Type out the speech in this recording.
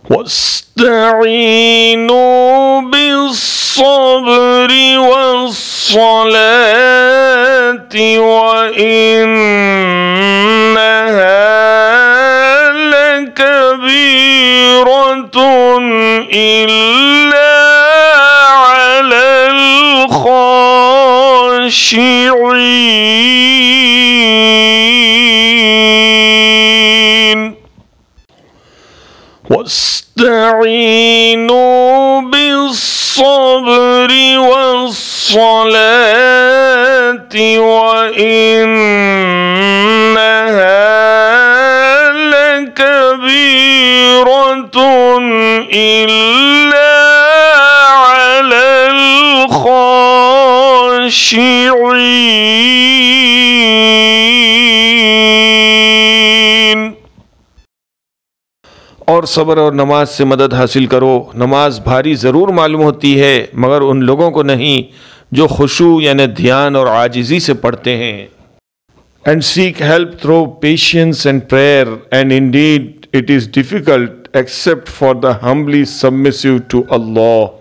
واستعينوا بالصبر والصلاة وإنها لكبيرة إلا على الخاشعين. واستعينوا بالصبر والصلاة وإنها لكبيرة إلا على الخاشعين. और सब्र और नमाज से मदद हासिल करो। नमाज भारी ज़रूर मालूम होती है मगर उन लोगों को नहीं जो खुशू यानी ध्यान और आजिज़ी से पढ़ते हैं। And seek help through patience and prayer, and indeed it is difficult except for the humbly submissive to Allah.